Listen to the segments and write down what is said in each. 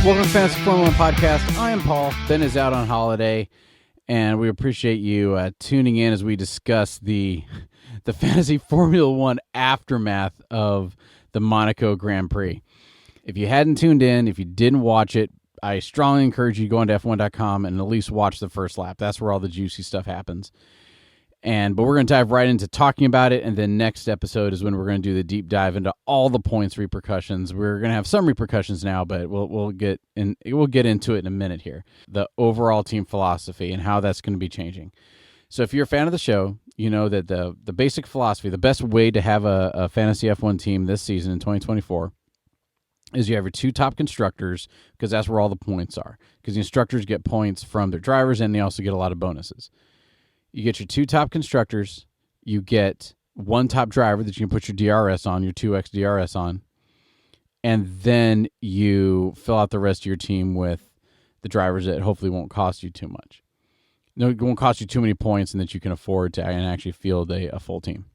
Welcome to Fantasy Formula 1 Podcast. I am Paul. Ben is out on holiday, and we appreciate you tuning in as we discuss the Fantasy Formula 1 aftermath of the Monaco Grand Prix. If you hadn't tuned in, if you didn't watch it, I strongly encourage you to go onto F1.com and at least watch the first lap. That's where all the juicy stuff happens. But we're going to dive right into talking about it, and then next episode is when we're going to do the deep dive into all the points repercussions. We're going to have some repercussions now, but we'll get into it in a minute here. The overall team philosophy and how that's going to be changing. So if you're a fan of the show, you know that the basic philosophy, the best way to have a fantasy F1 team this season in 2024 is you have your two top constructors, because that's where all the points are. Because the instructors get points from their drivers, and they also get a lot of bonuses. You get your two top constructors, you get one top driver that you can put your DRS on, your 2X DRS on, and then you fill out the rest of your team with the drivers that hopefully won't cost you too much. No, it won't cost you too many points, and that you can afford to and actually field a full team.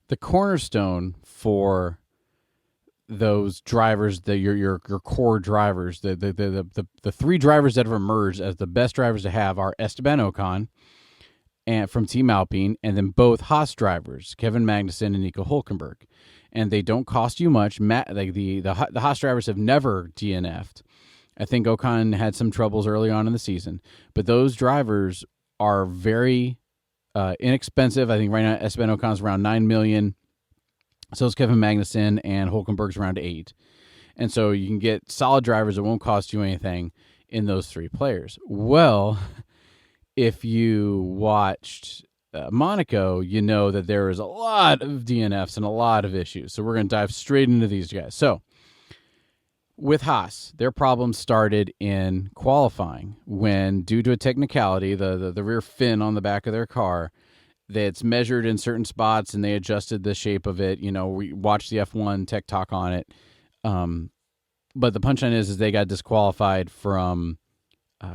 The cornerstone for those drivers, your core drivers, the three drivers that have emerged as the best drivers to have are Esteban Ocon and from Team Alpine, and then both Haas drivers, Kevin Magnussen and Nico Hülkenberg. And they don't cost you much. The Haas drivers have never DNF'd. I think Ocon had some troubles early on in the season, but those drivers are very inexpensive. I think right now Esteban Ocon's around $9 million. So is Kevin Magnussen, and Hülkenberg's around $8 million. And so you can get solid drivers that won't cost you anything in those three players. Well, if you watched Monaco, you know that there is a lot of DNFs and a lot of issues. So we're going to dive straight into these guys. So with Haas, their problems started in qualifying when, due to a technicality, the rear fin on the back of their car, that's measured in certain spots, and they adjusted the shape of it. You know, we watched the F1 Tech Talk on it. But the punchline is they got disqualified from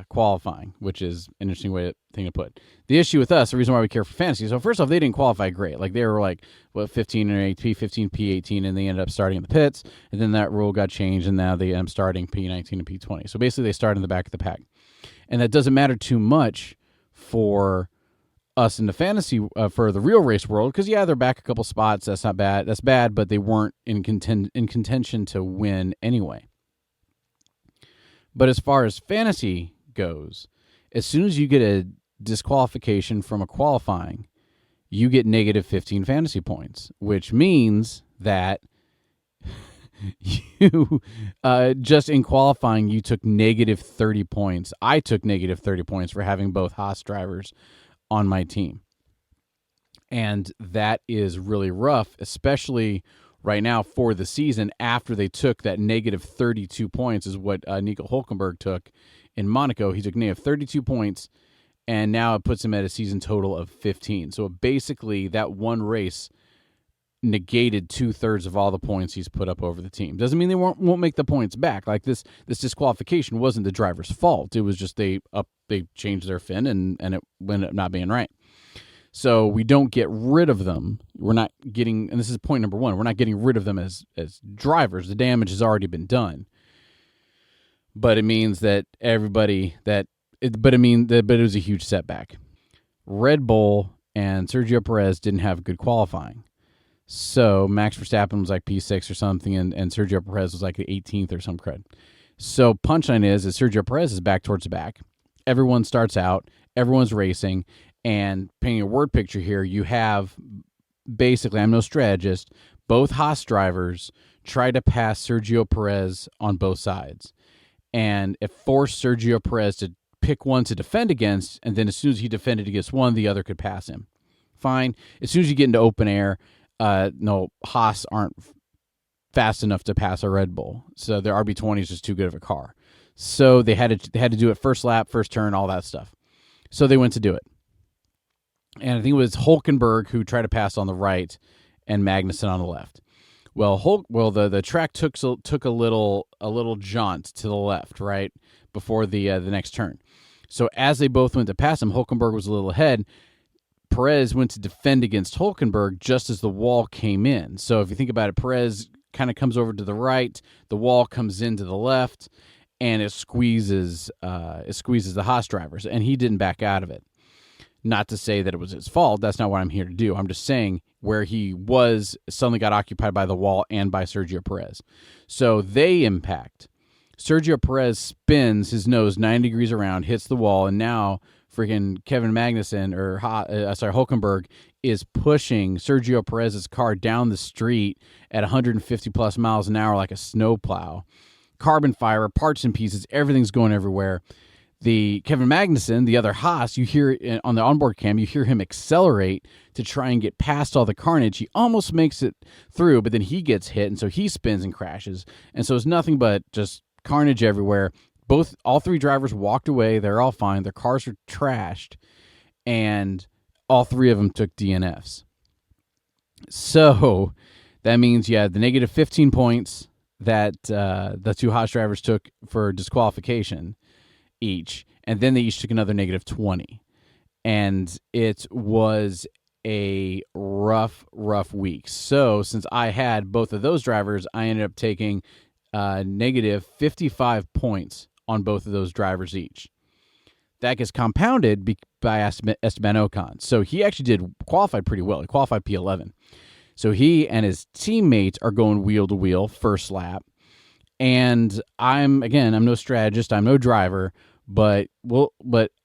qualifying, which is an interesting thing to put. The issue with us, the reason why we care for fantasy, so first off, they didn't qualify great. Like, they were like, 15 and P15, P18, and they ended up starting in the pits, and then that rule got changed, and now they end up starting P19 and P20. So basically, they start in the back of the pack. And that doesn't matter too much for us in the fantasy, for the real race world, because, yeah, they're back a couple spots. That's not bad. That's bad, but they weren't in contention to win anyway. But as far as fantasy goes, as soon as you get a disqualification from a qualifying, you get negative 15 fantasy points, which means that you just in qualifying, you took negative 30 points. I took negative 30 points for having both Haas drivers on my team. And that is really rough, especially right now for the season after they took that negative 32 points is what Nico Hülkenberg took in Monaco. He took negative 32 points, and now it puts him at a season total of 15. So basically that one race negated 2/3 of all the points he's put up over the team. Doesn't mean they won't make the points back. Like this disqualification wasn't the driver's fault. It was just they changed their fin and it ended up not being right. So we don't get rid of them. We're not getting, and this is point number one, we're not getting rid of them as drivers. The damage has already been done. But it means that but it was a huge setback. Red Bull and Sergio Perez didn't have good qualifying. So Max Verstappen was like P6 or something, and Sergio Perez was like the 18th or some crud. So punchline is Sergio Perez is back towards the back. Everyone starts out, everyone's racing, and painting a word picture here, you have basically, I'm no strategist, both Haas drivers try to pass Sergio Perez on both sides. And it forced Sergio Perez to pick one to defend against, and then as soon as he defended against one, the other could pass him. Fine. As soon as you get into open air, Haas aren't fast enough to pass a Red Bull. So their RB20 is just too good of a car. So they had to do it first lap, first turn, all that stuff. So they went to do it. And I think it was Hülkenberg who tried to pass on the right and Magnussen on the left. Well, the track took a little jaunt to the left, right, before the next turn. So as they both went to pass him, Hülkenberg was a little ahead. Perez went to defend against Hülkenberg just as the wall came in. So if you think about it, Perez kind of comes over to the right. The wall comes into the left, and it squeezes the Haas drivers, and he didn't back out of it. Not to say that it was his fault. That's not what I'm here to do. I'm just saying where he was suddenly got occupied by the wall and by Sergio Perez. So they impact. Sergio Perez spins his nose 90 degrees around, hits the wall, and now freaking Kevin Magnussen Hulkenberg is pushing Sergio Perez's car down the street at 150 plus miles an hour like a snowplow. Carbon fiber, parts and pieces, everything's going everywhere. The Kevin Magnussen, the other Haas, you hear on the onboard cam, you hear him accelerate to try and get past all the carnage. He almost makes it through, but then he gets hit, and so he spins and crashes. And so it's nothing but just carnage everywhere. All three drivers walked away. They're all fine. Their cars are trashed, and all three of them took DNFs. So that means, the negative 15 points that the two Haas drivers took for disqualification each, and then they each took another negative 20. And it was a rough week. So since I had both of those drivers, I ended up taking negative 55 points on both of those drivers each. That gets compounded by Esteban Ocon. So he actually qualified pretty well. He qualified P11. So he and his teammates are going wheel to wheel first lap. And I'm no strategist, I'm no driver, but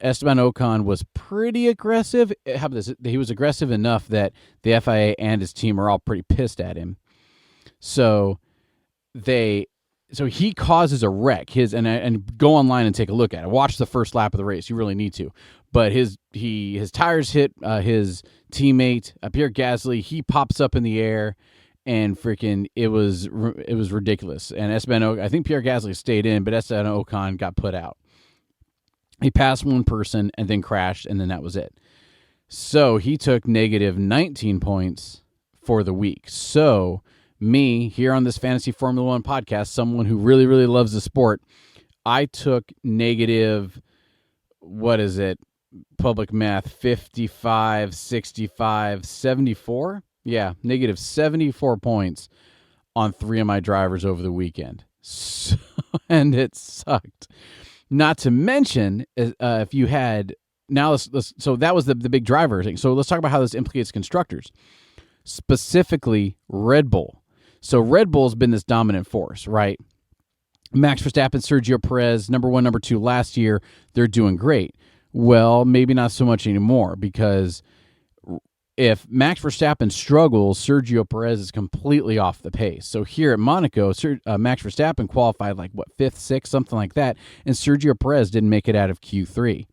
Esteban Ocon was pretty aggressive. How about this? He was aggressive enough that the FIA and his team are all pretty pissed at him. So he causes a wreck. And go online and take a look at it. Watch the first lap of the race. You really need to. But his tires hit his teammate Pierre Gasly. He pops up in the air, and freaking it was ridiculous. And I think Pierre Gasly stayed in, but Esteban Ocon got put out. He passed one person and then crashed, and then that was it. So he took negative 19 points for the week. So me, here on this Fantasy Formula One podcast, someone who really, really loves the sport, I took negative, public math, 55, 65, 74? Yeah, negative 74 points on three of my drivers over the weekend. So, and it sucked. Not to mention, if you had now, so that was the big driver thing. So let's talk about how this implicates constructors, specifically Red Bull. So Red Bull's been this dominant force, right? Max Verstappen, Sergio Perez, number one, number two last year, they're doing great. Well, maybe not so much anymore, because if Max Verstappen struggles, Sergio Perez is completely off the pace. So here at Monaco, Max Verstappen qualified fifth, sixth, something like that, and Sergio Perez didn't make it out of Q1.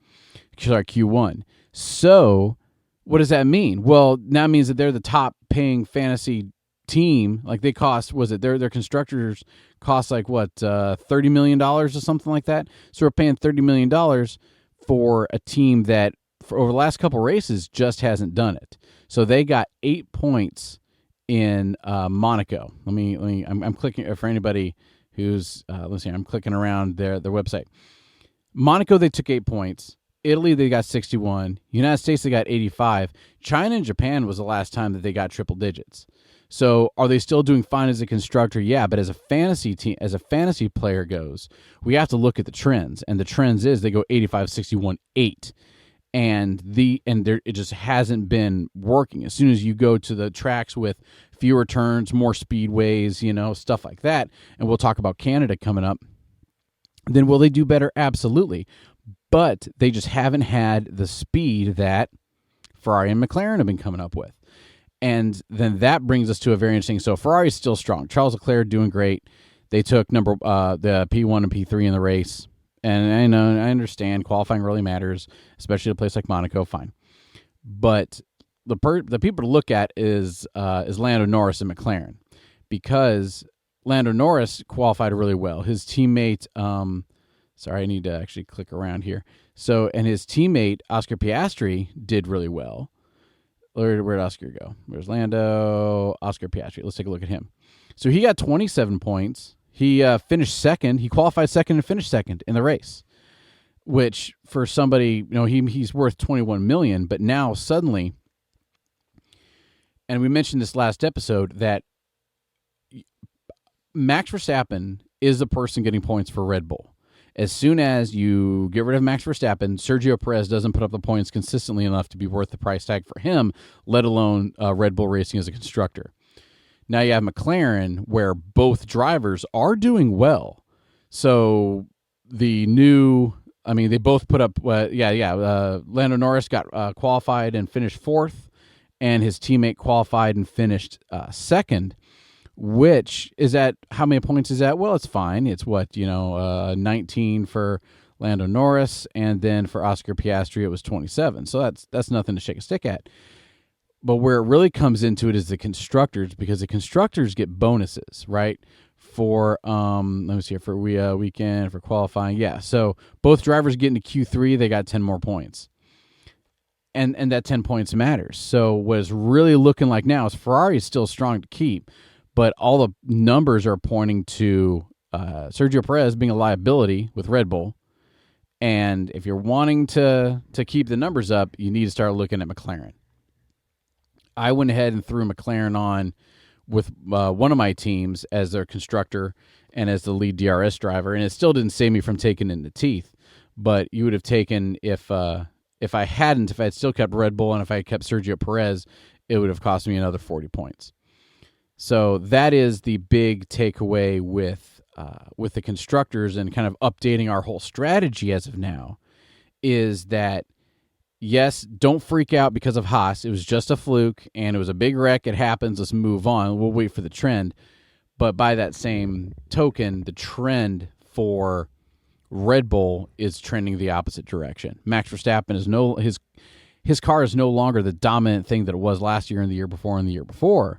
So what does that mean? Well, that means that they're the top paying fantasy team. They cost, their constructors cost $30 million or something like that. So we're paying $30 million for a team that for over the last couple races just hasn't done it. So they got 8 points in Monaco. I'm clicking for anybody who's I'm clicking around their website. Monaco, they took 8 points. Italy, they got 61. United States, they got 85. China and Japan was the last time that they got triple digits. So are they still doing fine as a constructor? Yeah, but as a fantasy team, as a fantasy player goes, we have to look at the trends. And the trends is they go 85, 61, 8. And it just hasn't been working. As soon as you go to the tracks with fewer turns, more speedways, stuff like that, and we'll talk about Canada coming up, then will they do better? Absolutely. But they just haven't had the speed that Ferrari and McLaren have been coming up with. And then that brings us to a very interesting. So Ferrari's still strong. Charles Leclerc doing great. They took the P1 and P3 in the race. And I understand qualifying really matters, especially at a place like Monaco. Fine, but the people to look at is Lando Norris and McLaren, because Lando Norris qualified really well. His teammate, I need to actually click around here. So, and his teammate Oscar Piastri did really well. Where'd Oscar go? Where's Lando? Oscar Piastri. Let's take a look at him. So he got 27 points. He finished second. He qualified second and finished second in the race, which for somebody, he's worth $21 million. But now suddenly, and we mentioned this last episode, that Max Verstappen is the person getting points for Red Bull. As soon as you get rid of Max Verstappen, Sergio Perez doesn't put up the points consistently enough to be worth the price tag for him, let alone Red Bull Racing as a constructor. Now you have McLaren, where both drivers are doing well. So they both put up, Lando Norris got qualified and finished fourth, and his teammate qualified and finished second. Which is at, how many points is that? Well, it's fine. It's 19 for Lando Norris, and then for Oscar Piastri it was 27. So that's nothing to shake a stick at. But where it really comes into it is the constructors, because the constructors get bonuses, right? For let me see here, for weekend, for qualifying. Yeah. So both drivers get into Q3, they got 10 more points. And that 10 points matters. So what it's really looking like now is Ferrari is still strong to keep. But all the numbers are pointing to Sergio Perez being a liability with Red Bull. And if you're wanting to keep the numbers up, you need to start looking at McLaren. I went ahead and threw McLaren on with one of my teams as their constructor and as the lead DRS driver, and it still didn't save me from taking it in the teeth. But you would have taken, if I had still kept Red Bull and if I had kept Sergio Perez, it would have cost me another 40 points. So that is the big takeaway with the constructors and kind of updating our whole strategy as of now, is that, yes, don't freak out because of Haas. It was just a fluke, and it was a big wreck. It happens. Let's move on. We'll wait for the trend. But by that same token, the trend for Red Bull is trending the opposite direction. Max Verstappen is his car is no longer the dominant thing that it was last year and the year before and the year before.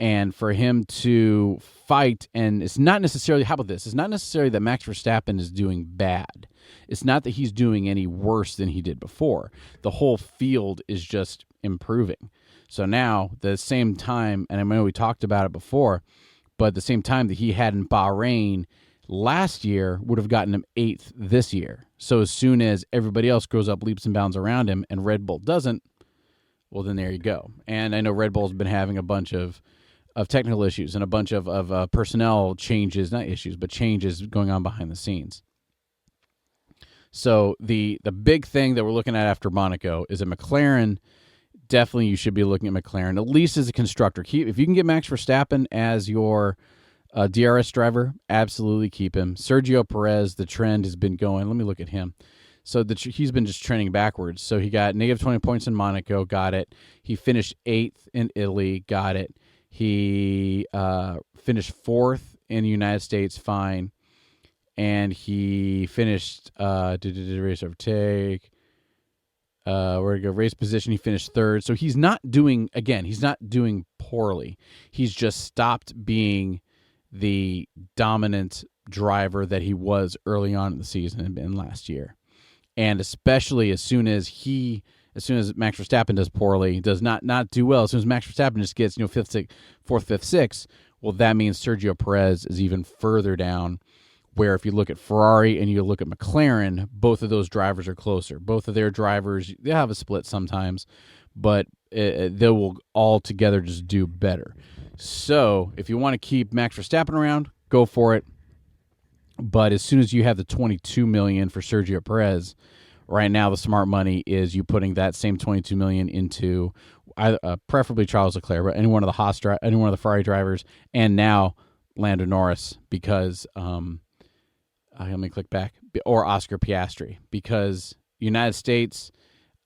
And for him to fight, and it's not necessarily, how about this? It's not necessarily that Max Verstappen is doing bad. It's not that he's doing any worse than he did before. The whole field is just improving. So now, the same time, and I know we talked about it before, but the same time that he had in Bahrain last year would have gotten him 8th this year. So as soon as everybody else goes up leaps and bounds around him and Red Bull doesn't, well, then there you go. And I know Red Bull's been having a bunch of technical issues and a bunch of personnel changes, not issues, but changes going on behind the scenes. So the big thing that we're looking at after Monaco is a McLaren. Definitely you should be looking at McLaren, at least as a constructor. If you can get Max Verstappen as your DRS driver, absolutely keep him. Sergio Perez, the trend has been going. Let me look at him. So he's been just trending backwards. So he got negative 20 points in Monaco, got it. He finished 8th in Italy, got it. He finished 4th in the United States, fine. And he finished, race overtake. Where to go? Race position, he finished 3rd. So he's not doing poorly. He's just stopped being the dominant driver that he was early on in the season and last year. And especially as soon as Max Verstappen does poorly, does not do well, as soon as Max Verstappen just gets 4th, 5th, 6th, well, that means Sergio Perez is even further down, where if you look at Ferrari and you look at McLaren, both of those drivers are closer. Both of their drivers, they have a split sometimes, but they will all together just do better. So if you want to keep Max Verstappen around, go for it. But as soon as you have the $22 million for Sergio Perez, right now the smart money is you putting that same $22 million into preferably Charles Leclerc, but any one of the Ferrari drivers, and now Lando Norris, because let me click back, or Oscar Piastri, because United States,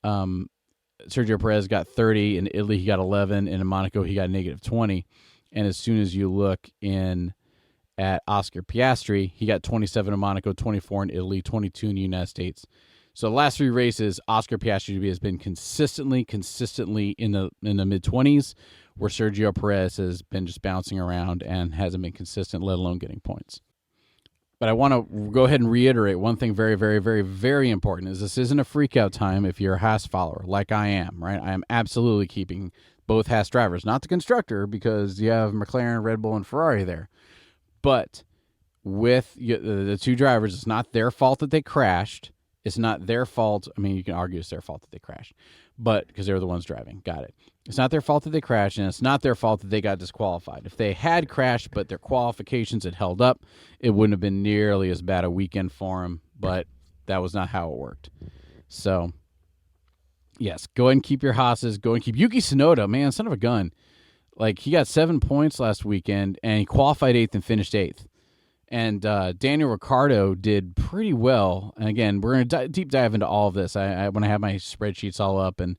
Sergio Perez got 30, in Italy he got 11, and in Monaco he got negative 20. And as soon as you look at Oscar Piastri, he got 27 in Monaco, 24 in Italy, 22 in the United States. So the last 3 races, Oscar Piastri has been consistently in the mid-20s, where Sergio Perez has been just bouncing around and hasn't been consistent, let alone getting points. But I want to go ahead and reiterate one thing very, very, very, very important, is this isn't a freak-out time if you're a Haas follower, like I am, right? I am absolutely keeping both Haas drivers, not the constructor, because you have McLaren, Red Bull, and Ferrari there. But with the 2 drivers, it's not their fault that they crashed. It's not their fault. I mean, you can argue it's their fault that they crashed, but because they were the ones driving. Got it. It's not their fault that they crashed, and it's not their fault that they got disqualified. If they had crashed but their qualifications had held up, it wouldn't have been nearly as bad a weekend for them, but that was not how it worked. So, yes, go ahead and keep your Haas's. Go and keep Yuki Tsunoda, man, son of a gun. Like, he got 7 points last weekend, and he qualified 8th and finished 8th. And Daniel Ricciardo did pretty well. And again, we're going to deep dive into all of this. I when I have my spreadsheets all up and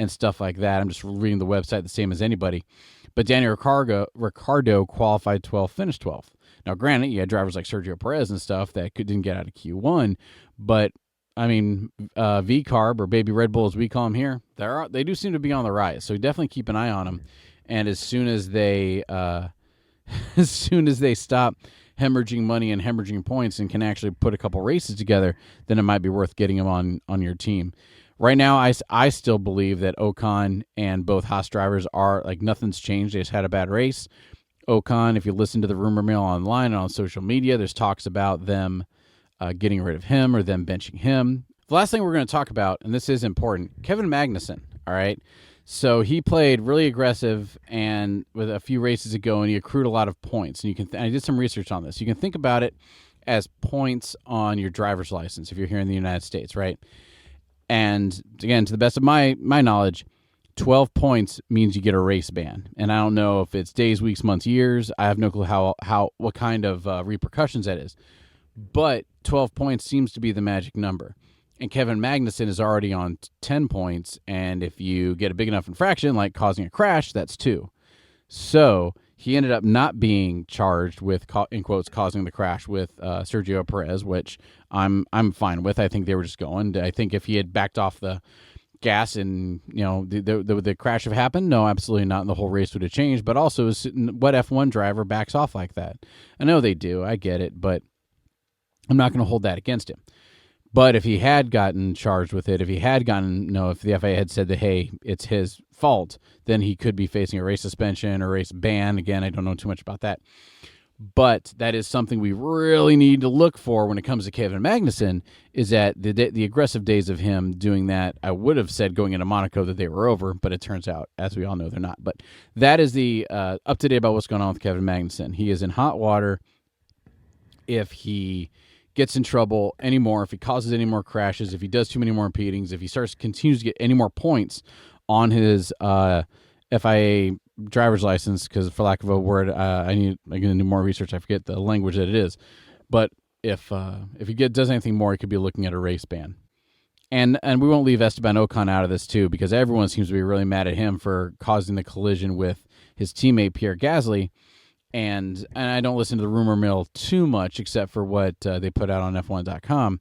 stuff like that, I'm just reading the website the same as anybody. But Daniel Ricciardo qualified 12th, finished 12th. Now, granted, you had drivers like Sergio Perez and stuff that didn't get out of Q1, but I mean, V-Carb, or Baby Red Bull as we call them here, they do seem to be on the rise. So definitely keep an eye on them. And as soon as they stop hemorrhaging money and hemorrhaging points and can actually put a couple races together, then it might be worth getting them on your team. Right now, I still believe that Ocon and both Haas drivers are, like, nothing's changed. They just had a bad race. Ocon, if you listen to the rumor mill online and on social media, there's talks about them getting rid of him or them benching him. The last thing we're going to talk about, and this is important, Kevin Magnussen, all right? So he played really aggressive and with a few races ago, and he accrued a lot of points. And I did some research on this. You can think about it as points on your driver's license if you're here in the United States, right? And again, to the best of my knowledge, 12 points means you get a race ban. And I don't know if it's days, weeks, months, years. I have no clue what kind of repercussions that is. But 12 points seems to be the magic number. And Kevin Magnussen is already on 10 points, and if you get a big enough infraction, like causing a crash, that's 2. So he ended up not being charged with, in quotes, causing the crash with Sergio Perez, which I'm fine with. I think they were just going. I think if he had backed off the gas and, the crash have happened, no, absolutely not, and the whole race would have changed. But also, what F1 driver backs off like that? I know they do. I get it, but I'm not going to hold that against him. But if he had gotten charged with it, if the FIA had said that, hey, it's his fault, then he could be facing a race suspension or race ban. Again, I don't know too much about that. But that is something we really need to look for when it comes to Kevin Magnussen, is that the aggressive days of him doing that, I would have said going into Monaco that they were over, but it turns out, as we all know, they're not. But that is the up-to-date about what's going on with Kevin Magnussen. He is in hot water if he gets in trouble anymore, if he causes any more crashes, if he does too many more impedings, if he continues to get any more points on his FIA driver's license, because for lack of a word, I'm going to do more research. I forget the language that it is. But if he does anything more, he could be looking at a race ban. And we won't leave Esteban Ocon out of this too, because everyone seems to be really mad at him for causing the collision with his teammate Pierre Gasly. And I don't listen to the rumor mill too much, except for what they put out on F1.com.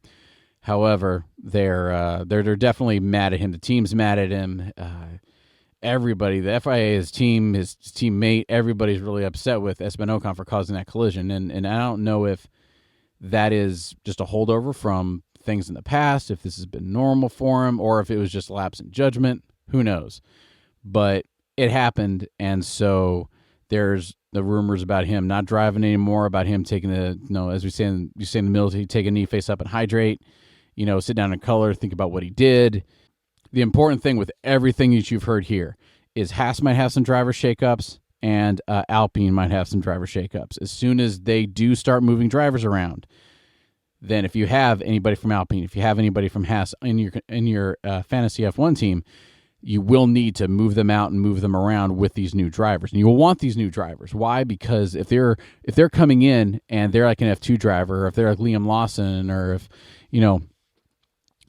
However, they're definitely mad at him. The team's mad at him. Everybody, the FIA, his team, his teammate, everybody's really upset with Esteban Ocon for causing that collision. And I don't know if that is just a holdover from things in the past, if this has been normal for him, or if it was just a lapse in judgment. Who knows? But it happened, and so there's the rumors about him not driving anymore, about him taking as we say in the military, take a knee, face up, and hydrate. Sit down and color, think about what he did. The important thing with everything that you've heard here is Haas might have some driver shakeups, and Alpine might have some driver shakeups. As soon as they do start moving drivers around, then if you have anybody from Alpine, if you have anybody from Haas in your fantasy F1 team, you will need to move them out and move them around with these new drivers. And you will want these new drivers. Why? Because if they're coming in and they're like an F2 driver, or if they're like Liam Lawson, or if,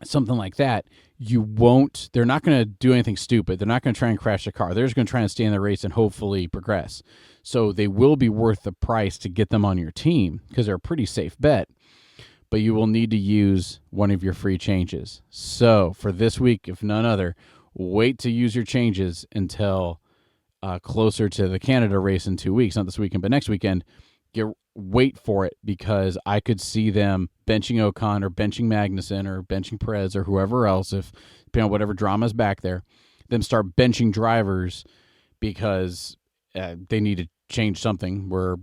something like that, they're not going to do anything stupid. They're not going to try and crash the car. They're just going to try and stay in the race and hopefully progress. So they will be worth the price to get them on your team, because they're a pretty safe bet. But you will need to use one of your free changes. So for this week, if none other, wait to use your changes until closer to the Canada race in 2 weeks. Not this weekend, but next weekend. Wait for it, because I could see them benching Ocon or benching Magnussen or benching Perez or whoever else, depending on whatever drama's back there, them start benching drivers because they need to change something. We're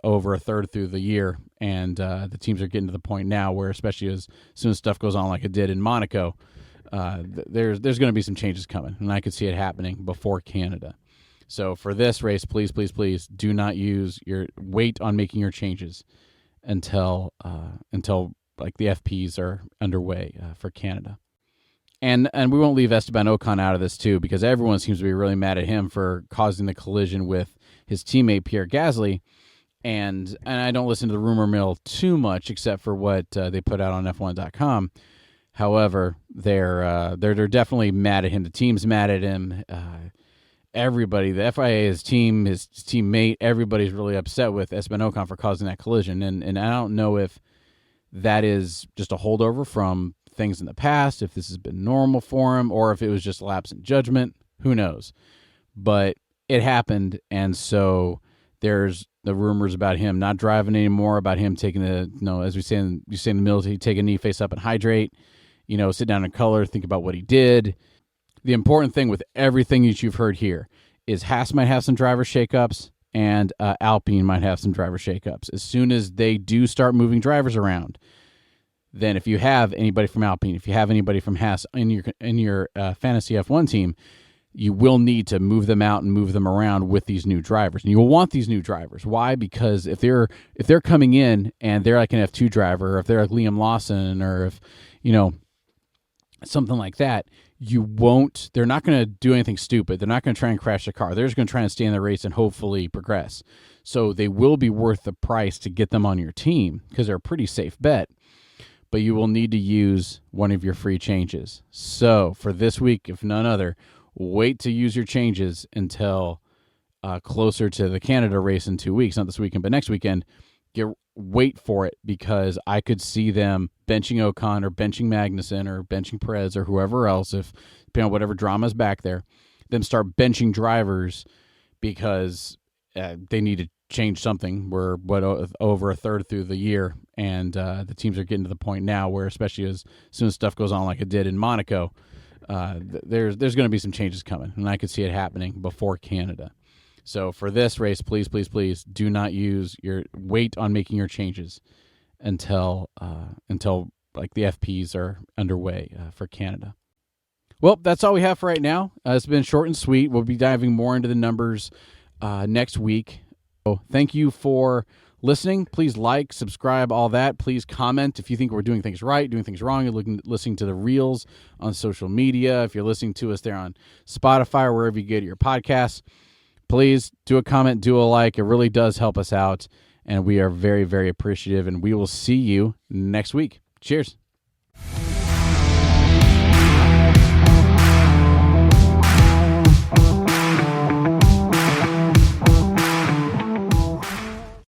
over a third through the year, and the teams are getting to the point now where, especially as soon as stuff goes on like it did in Monaco, there's going to be some changes coming, and I could see it happening before Canada. So for this race, please do not wait on making your changes until like the FPs are underway for Canada. And we won't leave Esteban Ocon out of this too, because everyone seems to be really mad at him for causing the collision with his teammate Pierre Gasly. And I don't listen to the rumor mill too much, except for what they put out on F1.com. However, they're definitely mad at him. The team's mad at him. Everybody, the FIA, his team, his teammate, everybody's really upset with Esteban Ocon for causing that collision. And I don't know if that is just a holdover from things in the past, if this has been normal for him, or if it was just a lapse in judgment. Who knows? But it happened, and so there's the rumors about him not driving anymore, about him taking as we say in the military, take a knee, face up, and hydrate. Sit down and color, think about what he did. The important thing with everything that you've heard here is Haas might have some driver shakeups, and Alpine might have some driver shakeups. As soon as they do start moving drivers around, then if you have anybody from Alpine, if you have anybody from Haas in your fantasy F1 team, you will need to move them out and move them around with these new drivers. And you will want these new drivers. Why? Because if they're coming in and they're like an F2 driver, or if they're like Liam Lawson, or if something like that, they're not going to do anything stupid. They're not going to try and crash the car. They're just going to try and stay in the race and hopefully progress. So they will be worth the price to get them on your team, because they're a pretty safe bet. But you will need to use one of your free changes. So for this week, if none other, wait to use your changes until closer to the Canada race in 2 weeks. Not this weekend, but next weekend. Wait for it, because I could see them benching Ocon, or benching Magnussen, or benching Perez, or whoever else, if depending on whatever drama's back there, them start benching drivers because they need to change something. We're over a third through the year, and the teams are getting to the point now where, especially as soon as stuff goes on like it did in Monaco, there's going to be some changes coming, and I could see it happening before Canada. So for this race, please do not wait on making your changes until like the FPs are underway for Canada. Well, that's all we have for right now. It's been short and sweet. We'll be diving more into the numbers next week. So thank you for listening. Please like, subscribe, all that. Please comment if you think we're doing things right, doing things wrong. You're listening to the reels on social media. If you're listening to us there on Spotify or wherever you get your podcasts, please do a comment, do a like. It really does help us out, and we are very, very appreciative, and we will see you next week. Cheers.